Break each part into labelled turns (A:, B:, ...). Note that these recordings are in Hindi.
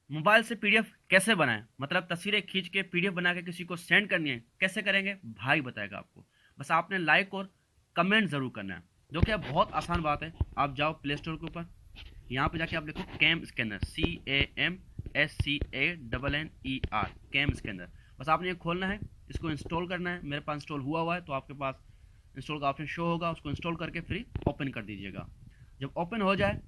A: मोबाइल से पीडीएफ कैसे बनाएं, मतलब तस्वीरें खींच के पीडीएफ बना के किसी को सेंड करनी है, कैसे करेंगे भाई बताएगा आपको। बस आपने लाइक और कमेंट जरूर करना है, जो कि बहुत आसान बात है। आप जाओ प्ले स्टोर के ऊपर, यहाँ पे जाके आप लिखो CamScanner, CAMSCANNER, CamScanner. बस आपने ये खोलना है, इसको इंस्टॉल करना है। मेरे पास इंस्टॉल हुआ हुआ है, तो आपके पास इंस्टॉल का ऑप्शन शो होगा, उसको इंस्टॉल करके फिर ओपन कर दीजिएगा। जब ओपन हो जाए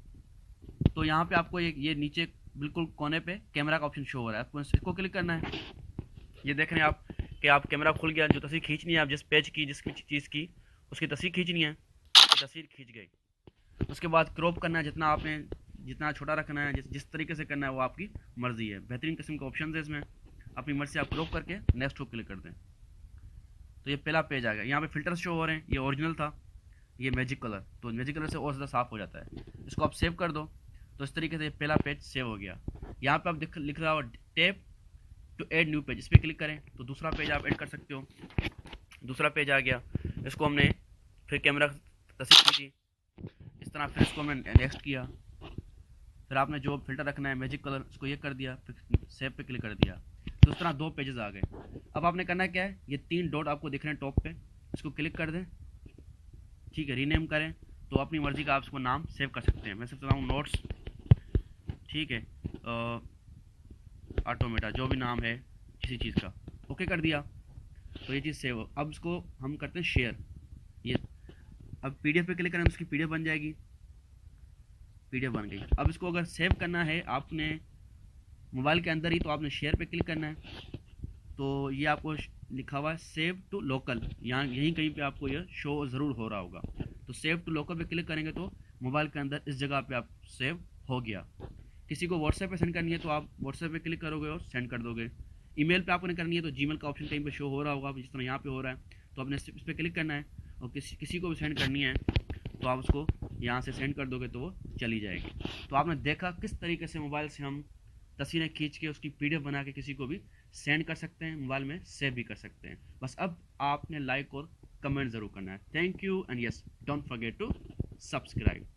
A: तो यहाँ पे आपको ये नीचे बिल्कुल कोने पे कैमरा का ऑप्शन शो हो रहा है, आपको इसको क्लिक करना है। ये देख रहे हैं आप कि आप कैमरा खुल गया। जो तस्वीर खींचनी है, आप जिस पेज की जिस चीज़ की उसकी तस्वीर खींचनी है, ये तस्वीर खींच गई। उसके बाद क्रॉप करना है, जितना आपने जितना छोटा रखना है, जिस तरीके से करना है वो आपकी मर्जी है। बेहतरीन किस्म के ऑप्शन है इसमें, अपनी मर्जी से आप क्रॉप करके नेक्स्ट को क्लिक कर दें। तो ये पहला पेज आ गया। यहाँ पे फिल्टर शो हो रहे हैं, ये ओरिजिनल था, ये मैजिक कलर, तो मैजिक कलर से और ज़्यादा साफ हो जाता है। इसको आप सेव कर दो, तो इस तरीके से पहला पेज सेव हो गया। यहाँ पे आप लिख रहा हो tap to add new page, इस पर क्लिक करें तो दूसरा पेज आप ऐड कर सकते हो। दूसरा पेज आ गया, इसको हमने फिर कैमरा तस्वीर खींची इस तरह, फिर इसको हमने नेक्स्ट किया। फिर आपने जो फिल्टर रखना है मैजिक कलर, उसको ये कर दिया, फिर सेव पे क्लिक कर दिया। तो इस तरह दो पेजेस आ गए। अब आपने करना क्या है, ये तीन डॉट आपको दिख रहे हैं टॉप पे, इसको क्लिक कर दें। ठीक है, रीनेम करें तो अपनी मर्जी का आप इसको नाम सेव कर सकते हैं। मैं सिर्फ चलाऊँ नोट्स, ठीक है, ऑटोमेटा, जो भी नाम है किसी चीज़ का, ओके कर दिया तो ये चीज़ सेव हो। अब इसको हम करते हैं शेयर। ये अब पीडीएफ पे क्लिक करें तो इसकी पीडीएफ बन जाएगी, पीडीएफ बन गई। अब इसको अगर सेव करना है आपने मोबाइल के अंदर ही, तो आपने शेयर पे क्लिक करना है। तो ये आपको लिखा हुआ है सेव टू लोकल, यहाँ यहीं कहीं पे आपको ये शो ज़रूर हो रहा होगा। तो सेव टू लोकल पे क्लिक करेंगे तो मोबाइल के अंदर इस जगह पे आप सेव हो गया। किसी को व्हाट्सएप पे सेंड करनी है तो आप व्हाट्सएप पे क्लिक करोगे और सेंड कर दोगे। ईमेल पे आपने करनी है तो जीमेल का ऑप्शन कहीं पे शो हो रहा होगा, जिस तरह यहाँ पे हो रहा है, तो आपने इस पर क्लिक करना है। और किसी को भी सेंड करनी है तो आप उसको यहाँ से सेंड कर दोगे तो वो चली जाएगी। तो आपने देखा किस तरीके से मोबाइल से हम तस्वीरें खींच के उसकी पीडीएफ बना के किसी को भी सेंड कर सकते हैं, मोबाइल में सेव भी कर सकते हैं। बस अब आपने लाइक और कमेंट ज़रूर करना है। Thank you and yes, don't forget to subscribe.